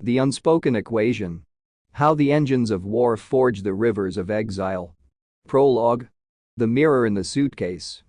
The Unspoken Equation. How the engines of war forge the rivers of exile. Prologue. The mirror in the suitcase.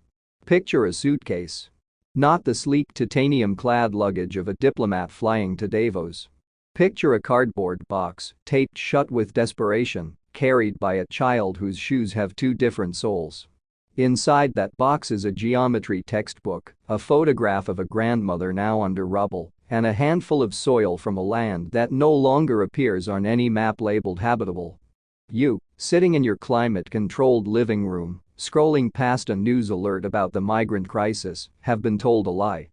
Picture a suitcase. Not the sleek titanium-clad luggage of a diplomat flying to Davos. Picture a cardboard box, taped shut with desperation, carried by a child whose shoes have two different soles. Inside that box is a geometry textbook, a photograph of a grandmother now under rubble, and a handful of soil from a land that no longer appears on any map labeled habitable. You, sitting in your climate-controlled living room, scrolling past a news alert about the migrant crisis, have been told a lie.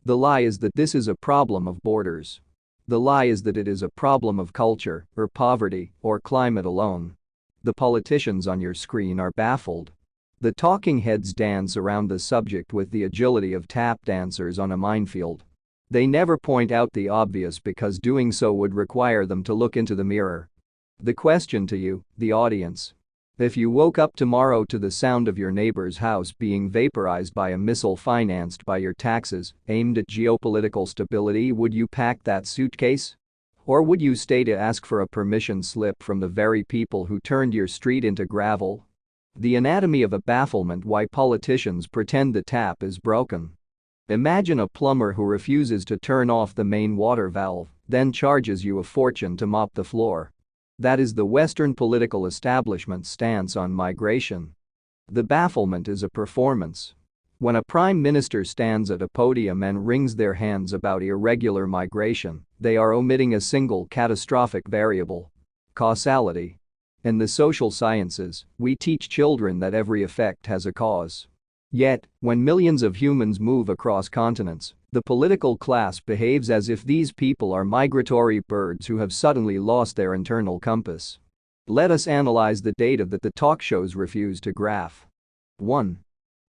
The lie is that this is a problem of borders. The lie is that it is a problem of culture, or poverty, or climate alone. The politicians on your screen are baffled. The talking heads dance around the subject with the agility of tap dancers on a minefield. They never point out the obvious because doing so would require them to look into the mirror. The question to you, the audience. If you woke up tomorrow to the sound of your neighbor's house being vaporized by a missile financed by your taxes aimed at geopolitical stability, would you pack that suitcase? Or would you stay to ask for a permission slip from the very people who turned your street into gravel? The anatomy of a bafflement why politicians pretend the tap is broken. Imagine a plumber who refuses to turn off the main water valve, then charges you a fortune to mop the floor. That is the Western political establishment's stance on migration. The bafflement is a performance. When a prime minister stands at a podium and wrings their hands about irregular migration, they are omitting a single catastrophic variable: causality. In the social sciences, we teach children that every effect has a cause. Yet, when millions of humans move across continents, the political class behaves as if these people are migratory birds who have suddenly lost their internal compass. Let us analyze the data that the talk shows refuse to graph. 1.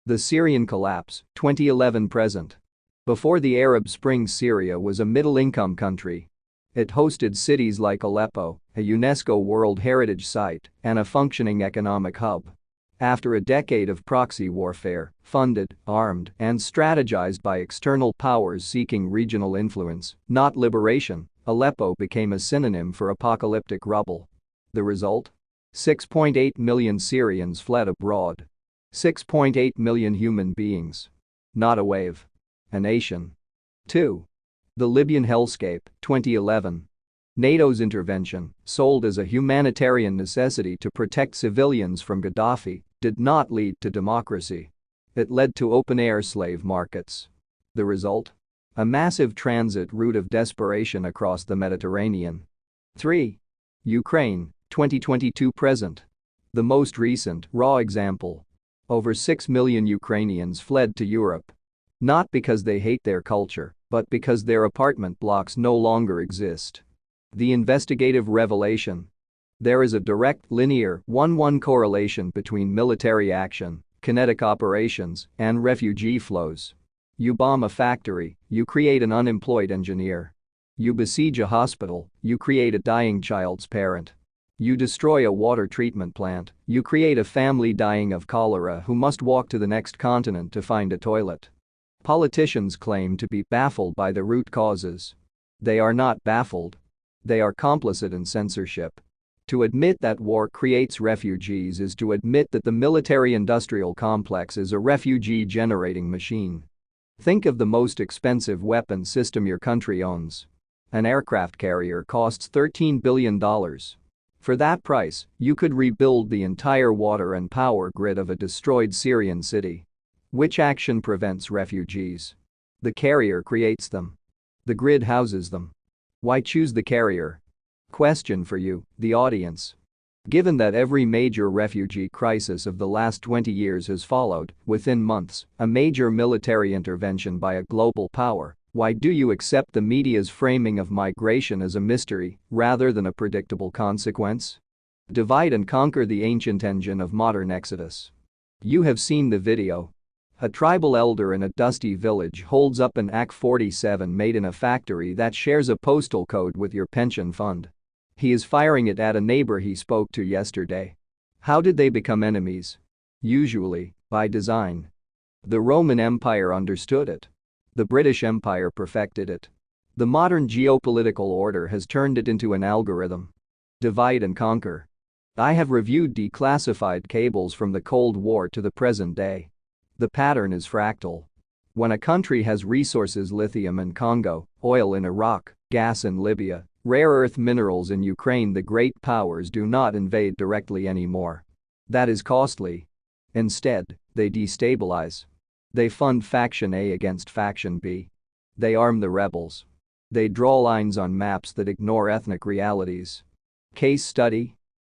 The Syrian collapse, 2011-present. Before the Arab Spring, Syria was a middle-income country. It hosted cities like Aleppo, a UNESCO World Heritage Site, and a functioning economic hub. After a decade of proxy warfare, funded, armed, and strategized by external powers seeking regional influence, not liberation, Aleppo became a synonym for apocalyptic rubble. The result? 6.8 million Syrians fled abroad. 6.8 million human beings. Not a wave. A nation. 2. The Libyan hellscape, 2011. NATO's intervention, sold as a humanitarian necessity to protect civilians from Gaddafi, did not lead to democracy. It led to open-air slave markets. The result? A massive transit route of desperation across the Mediterranean. 3. Ukraine, 2022-present. The most recent, raw example. Over 6 million Ukrainians fled to Europe. Not because they hate their culture, but because their apartment blocks no longer exist. The investigative revelation. There is a direct, linear, 1:1 correlation between military action, kinetic operations, and refugee flows. You bomb a factory, you create an unemployed engineer. You besiege a hospital, you create a dying child's parent. You destroy a water treatment plant, you create a family dying of cholera who must walk to the next continent to find a toilet. Politicians claim to be baffled by the root causes. They are not baffled. They are complicit in censorship. To admit that war creates refugees is to admit that the military-industrial complex is a refugee-generating machine. Think of the most expensive weapon system your country owns. An aircraft carrier costs $13 billion. For that price, you could rebuild the entire water and power grid of a destroyed Syrian city. Which action prevents refugees? The carrier creates them. The grid houses them. Why choose the carrier? Question for you, the audience. Given that every major refugee crisis of the last 20 years has followed, within months, a major military intervention by a global power, why do you accept the media's framing of migration as a mystery rather than a predictable consequence? Divide and conquer the ancient engine of modern exodus. You have seen the video. A tribal elder in a dusty village holds up an AK-47 made in a factory that shares a postal code with your pension fund. He is firing it at a neighbor he spoke to yesterday. How did they become enemies? Usually, by design. The Roman Empire understood it. The British Empire perfected it. The modern geopolitical order has turned it into an algorithm. Divide and conquer. I have reviewed declassified cables from the Cold War to the present day. The pattern is fractal. When a country has resources, lithium in Congo, oil in Iraq, gas in Libya, rare earth minerals in Ukraine, the great powers do not invade directly anymore. That is costly. Instead, they destabilize. They fund faction A against faction B. They arm the rebels. They draw lines on maps that ignore ethnic realities. Case study: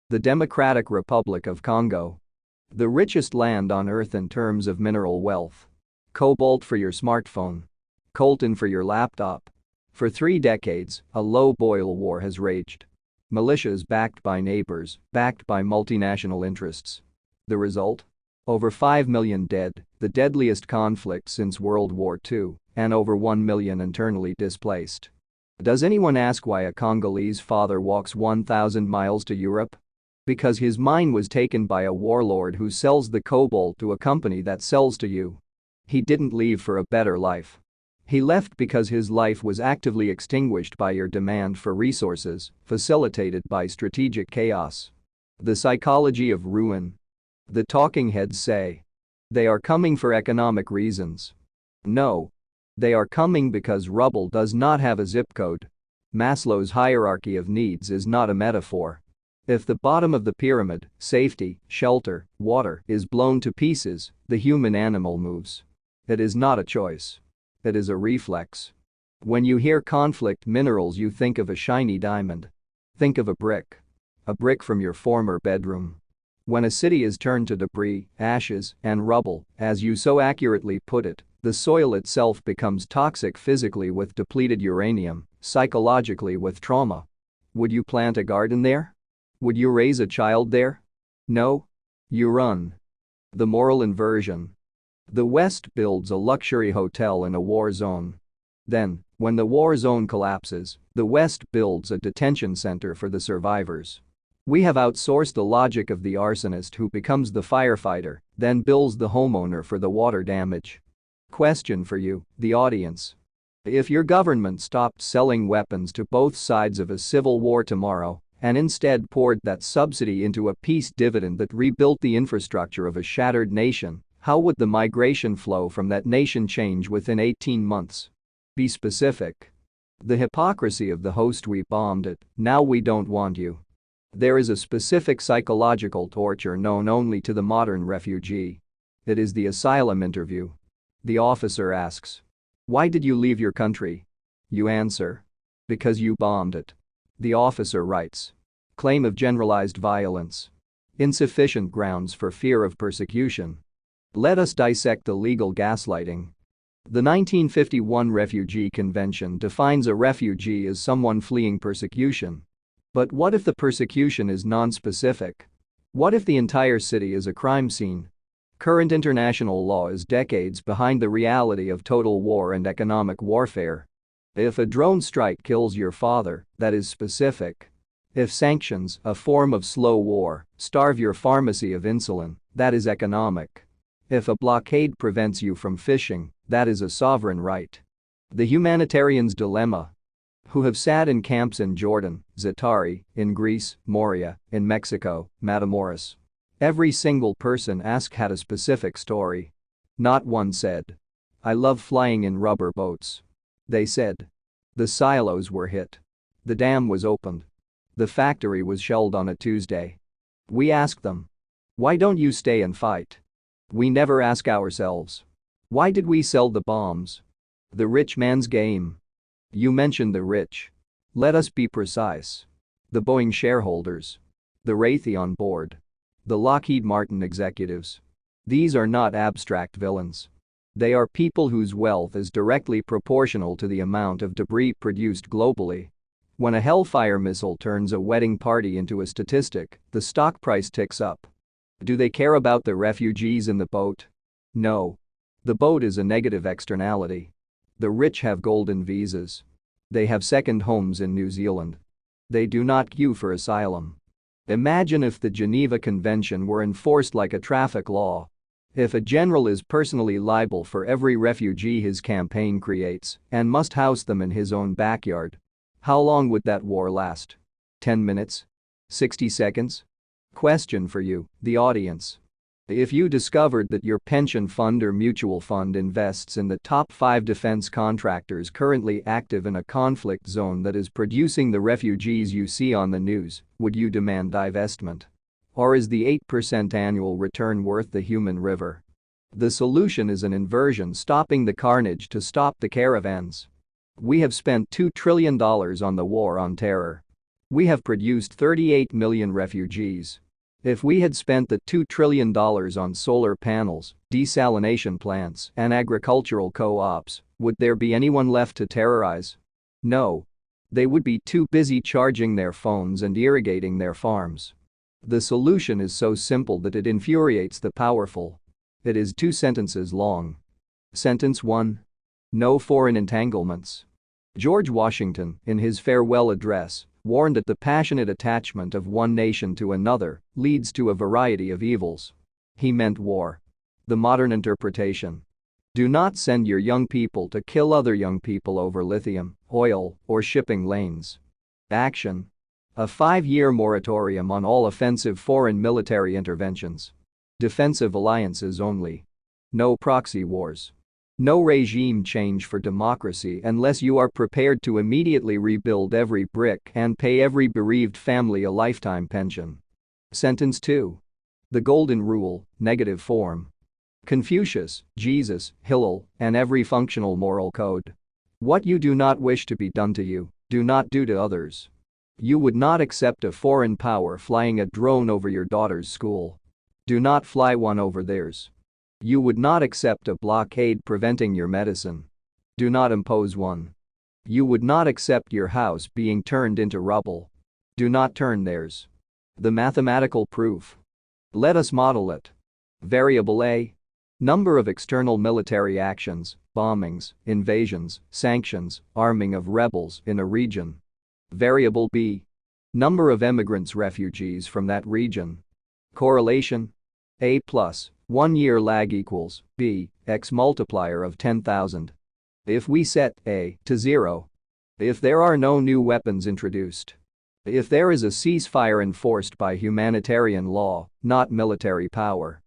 the Democratic Republic of Congo. The richest land on earth in terms of mineral wealth. Cobalt for your smartphone. Coltan for your laptop. For 3 decades, a low-boil war has raged. Militias backed by neighbors, backed by multinational interests. The result? Over 5 million dead, the deadliest conflict since World War II, and over 1 million internally displaced. Does anyone ask why a Congolese father walks 1,000 miles to Europe? Because his mine was taken by a warlord who sells the cobalt to a company that sells to you. He didn't leave for a better life. He left because his life was actively extinguished by your demand for resources, facilitated by strategic chaos. The psychology of ruin. The talking heads say they are coming for economic reasons. No. They are coming because rubble does not have a zip code. Maslow's hierarchy of needs is not a metaphor. If the bottom of the pyramid, safety, shelter, water, is blown to pieces, the human animal moves. It is not a choice. It is a reflex. When you hear conflict minerals, you think of a shiny diamond. Think of a brick. A brick from your former bedroom. When a city is turned to debris, ashes, and rubble, as you so accurately put it, the soil itself becomes toxic physically with depleted uranium, psychologically with trauma. Would you plant a garden there? Would you raise a child there? No? You run. The moral inversion. The West builds a luxury hotel in a war zone. Then, when the war zone collapses, the West builds a detention center for the survivors. We have outsourced the logic of the arsonist who becomes the firefighter, then bills the homeowner for the water damage. Question for you, the audience. If your government stopped selling weapons to both sides of a civil war tomorrow, and instead poured that subsidy into a peace dividend that rebuilt the infrastructure of a shattered nation, how would the migration flow from that nation change within 18 months? Be specific. The hypocrisy of the host: we bombed it, now we don't want you. There is a specific psychological torture known only to the modern refugee. It is the asylum interview. The officer asks, "Why did you leave your country?" You answer, "Because you bombed it." The officer writes, "Claim of generalized violence. Insufficient grounds for fear of persecution." Let us dissect the legal gaslighting. The 1951 Refugee Convention defines a refugee as someone fleeing persecution. But what if the persecution is non-specific? What if the entire city is a crime scene? Current international law is decades behind the reality of total war and economic warfare. If a drone strike kills your father, that is specific. If sanctions, a form of slow war, starve your pharmacy of insulin, that is economic. If a blockade prevents you from fishing, that is a sovereign right. The humanitarian's dilemma. Who have sat in camps in Jordan, Za'atari, in Greece, Moria, in Mexico, Matamoros. Every single person asked had a specific story. Not one said, "I love flying in rubber boats." They said, "The silos were hit. The dam was opened. The factory was shelled on a Tuesday." We ask them, "Why don't you stay and fight?" We never ask ourselves, "Why did we sell the bombs?" The rich man's game. You mentioned the rich. Let us be precise. The Boeing shareholders. The Raytheon board. The Lockheed Martin executives. These are not abstract villains. They are people whose wealth is directly proportional to the amount of debris produced globally. When a Hellfire missile turns a wedding party into a statistic, the stock price ticks up. Do they care about the refugees in the boat? No. The boat is a negative externality. The rich have golden visas. They have second homes in New Zealand. They do not queue for asylum. Imagine if the Geneva Convention were enforced like a traffic law. If a general is personally liable for every refugee his campaign creates and must house them in his own backyard, how long would that war last? 10 minutes? 60 seconds? Question for you, the audience. If you discovered that your pension fund or mutual fund invests in the top 5 defense contractors currently active in a conflict zone that is producing the refugees you see on the news, would you demand divestment? Or is the 8% annual return worth the human river? The solution is an inversion, stopping the carnage to stop the caravans. We have spent $2 trillion on the war on terror. We have produced 38 million refugees. If we had spent the $2 trillion on solar panels, desalination plants, and agricultural co-ops, would there be anyone left to terrorize? No. They would be too busy charging their phones and irrigating their farms. The solution is so simple that it infuriates the powerful. It is 2 sentences long. Sentence 1. No foreign entanglements. George Washington, in his farewell address, warned that the passionate attachment of one nation to another leads to a variety of evils. He meant war. The modern interpretation. Do not send your young people to kill other young people over lithium, oil, or shipping lanes. Action. A 5-year moratorium on all offensive foreign military interventions. Defensive alliances only. No proxy wars. No regime change for democracy unless you are prepared to immediately rebuild every brick and pay every bereaved family a lifetime pension. Sentence 2. The Golden Rule, negative form. Confucius, Jesus, Hillel, and every functional moral code. What you do not wish to be done to you, do not do to others. You would not accept a foreign power flying a drone over your daughter's school. Do not fly one over theirs. You would not accept a blockade preventing your medicine. Do not impose one. You would not accept your house being turned into rubble. Do not turn theirs. The mathematical proof. Let us model it. Variable A. Number of external military actions, bombings, invasions, sanctions, arming of rebels in a region. Variable B. Number of immigrants refugees from that region. Correlation. A plus, 1 year lag equals B, X multiplier of 10,000. If we set A to 0. If there are no new weapons introduced. If there is a ceasefire enforced by humanitarian law, not military power.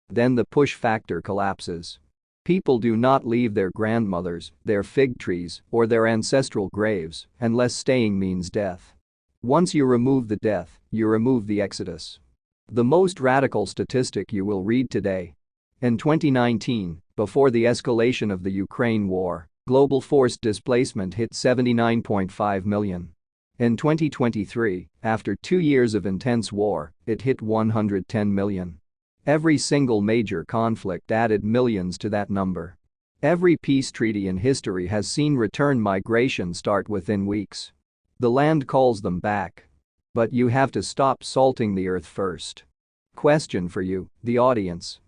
Then the push factor collapses. People do not leave their grandmothers, their fig trees, or their ancestral graves unless staying means death. Once you remove the death, you remove the exodus. The most radical statistic you will read today. In 2019, before the escalation of the Ukraine war, global forced displacement hit 79.5 million. In 2023, after 2 years of intense war, it hit 110 million. Every single major conflict added millions to that number. Every peace treaty in history has seen return migration start within weeks. The land calls them back. But you have to stop salting the earth first. Question for you, the audience.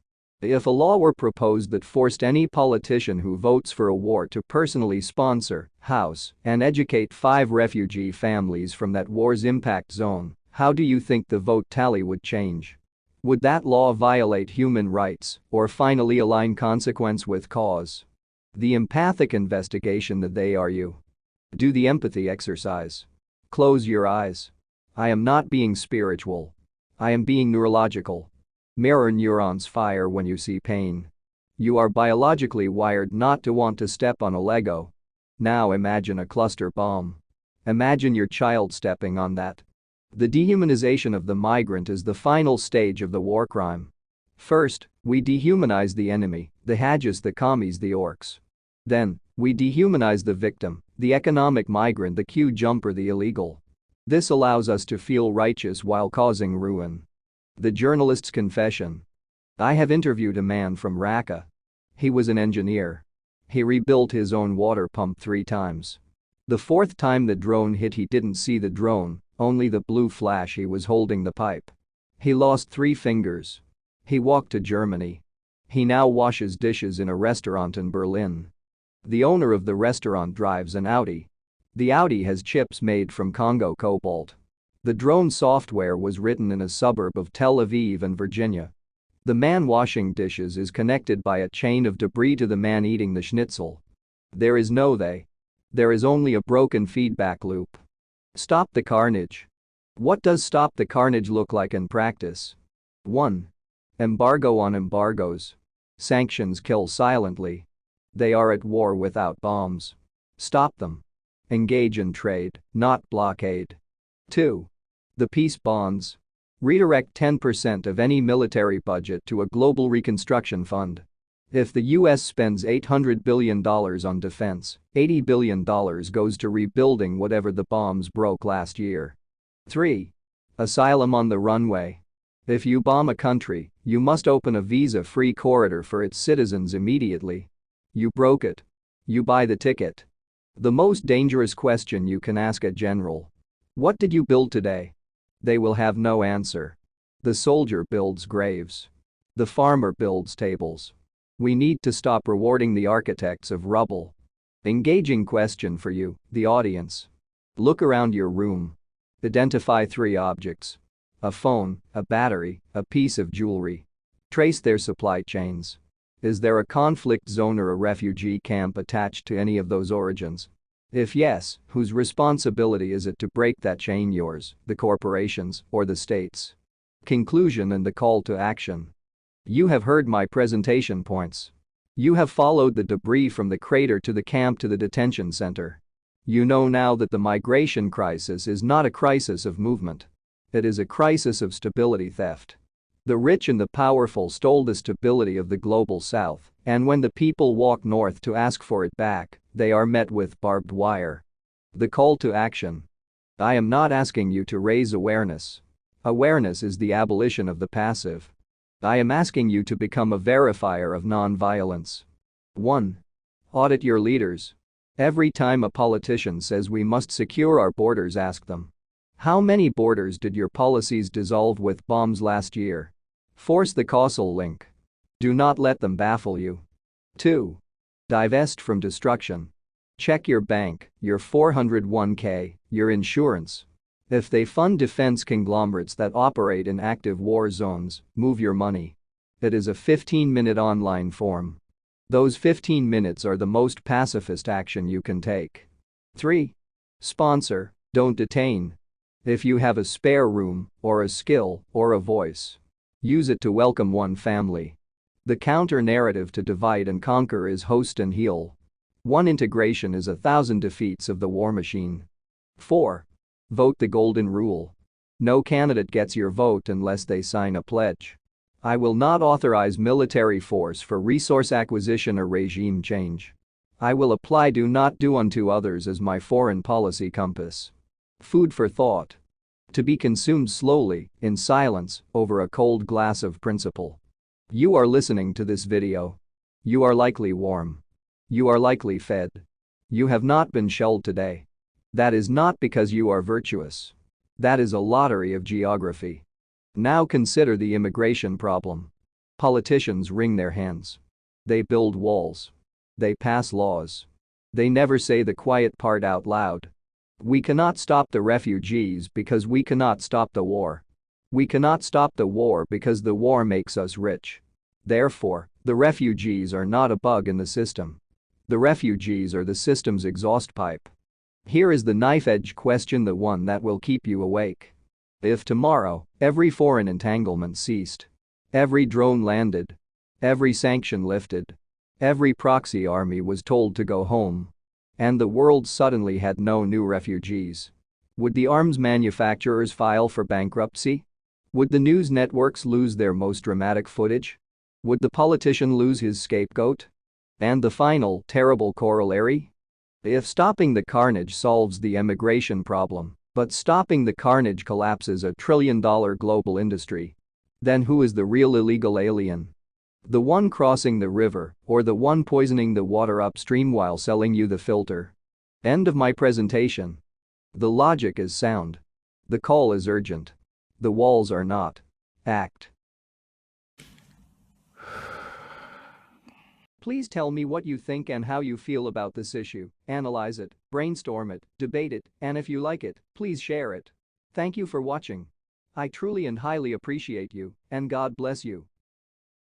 If a law were proposed that forced any politician who votes for a war to personally sponsor, house, and educate 5 refugee families from that war's impact zone, how do you think the vote tally would change? Would that law violate human rights or finally align consequence with cause? The empathic investigation that they are you. Do the empathy exercise. Close your eyes. I am not being spiritual. I am being neurological. Mirror neurons fire when you see pain. You are biologically wired not to want to step on a Lego. Now imagine a cluster bomb. Imagine your child stepping on that. The dehumanization of the migrant is the final stage of the war crime. First, we dehumanize the enemy, the Hajjus, the commies, the orcs. Then, we dehumanize the victim, the economic migrant, the queue jumper, the illegal. This allows us to feel righteous while causing ruin. The journalist's confession. I have interviewed a man from Raqqa. He was an engineer. He rebuilt his own water pump 3 times. The 4th time the drone hit, he didn't see the drone, only the blue flash. He was holding the pipe. He lost 3 fingers. He walked to Germany. He now washes dishes in a restaurant in Berlin. The owner of the restaurant drives an Audi. The Audi has chips made from Congo cobalt. The drone software was written in a suburb of Tel Aviv in Virginia. The man washing dishes is connected by a chain of debris to the man eating the schnitzel. There is no they. There is only a broken feedback loop. Stop the carnage. What does stop the carnage look like in practice? 1. Embargo on embargoes. Sanctions kill silently. They are at war without bombs. Stop them. Engage in trade, not blockade. 2. The peace bonds. Redirect 10% of any military budget to a global reconstruction fund. If the US spends $800 billion on defense, $80 billion goes to rebuilding whatever the bombs broke last year. 3. Asylum on the runway. If you bomb a country, you must open a visa-free corridor for its citizens immediately. You broke it. You buy the ticket. The most dangerous question you can ask a general. What did you build today? They will have no answer. The soldier builds graves. The farmer builds tables. We need to stop rewarding the architects of rubble. Engaging question for you, the audience. Look around your room. Identify 3 objects. A phone, a battery, a piece of jewelry. Trace their supply chains. Is there a conflict zone or a refugee camp attached to any of those origins? If yes, whose responsibility is it to break that chain, yours, the corporations, or the states? Conclusion and the call to action. You have heard my presentation points. You have followed the debris from the crater to the camp to the detention center. You know now that the migration crisis is not a crisis of movement. It is a crisis of stability theft. The rich and the powerful stole the stability of the global south, and when the people walk north to ask for it back, they are met with barbed wire. The call to action. I am not asking you to raise awareness. Awareness is the abolition of the passive. I am asking you to become a verifier of non-violence. 1. Audit your leaders. Every time a politician says we must secure our borders, ask them. How many borders did your policies dissolve with bombs last year? Force the causal link. Do not let them baffle you. 2. Divest from destruction. Check your bank, your 401k, your insurance. If they fund defense conglomerates that operate in active war zones, move your money. It is a 15-minute online form. Those 15 minutes are the most pacifist action you can take. 3. Sponsor, don't detain. If you have a spare room, or a skill, or a voice, use it to welcome one family. The counter-narrative to divide and conquer is host and heal. One integration is 1,000 defeats of the war machine. 4. Vote the golden rule. No candidate gets your vote unless they sign a pledge. I will not authorize military force for resource acquisition or regime change. I will apply do not do unto others as my foreign policy compass. Food for thought. To be consumed slowly, in silence, over a cold glass of principle. You are listening to this video. You are likely warm. You are likely fed. You have not been shelled today. That is not because you are virtuous. That is a lottery of geography. Now consider the immigration problem. Politicians wring their hands. They build walls. They pass laws. They never say the quiet part out loud. We cannot stop the refugees because we cannot stop the war. We cannot stop the war because the war makes us rich. Therefore, the refugees are not a bug in the system. The refugees are the system's exhaust pipe. Here is the knife-edge question, the one that will keep you awake. If tomorrow, every foreign entanglement ceased, every drone landed, every sanction lifted, every proxy army was told to go home, and the world suddenly had no new refugees, would the arms manufacturers file for bankruptcy? Would the news networks lose their most dramatic footage? Would the politician lose his scapegoat? And the final, terrible corollary? If stopping the carnage solves the immigration problem, but stopping the carnage collapses a trillion-dollar global industry, then who is the real illegal alien? The one crossing the river, or the one poisoning the water upstream while selling you the filter? End of my presentation. The logic is sound. The call is urgent. The walls are not. Act. Please tell me what you think and how you feel about this issue. Analyze it, brainstorm it, debate it, and if you like it, please share it. Thank you for watching. I truly and highly appreciate you, and God bless you.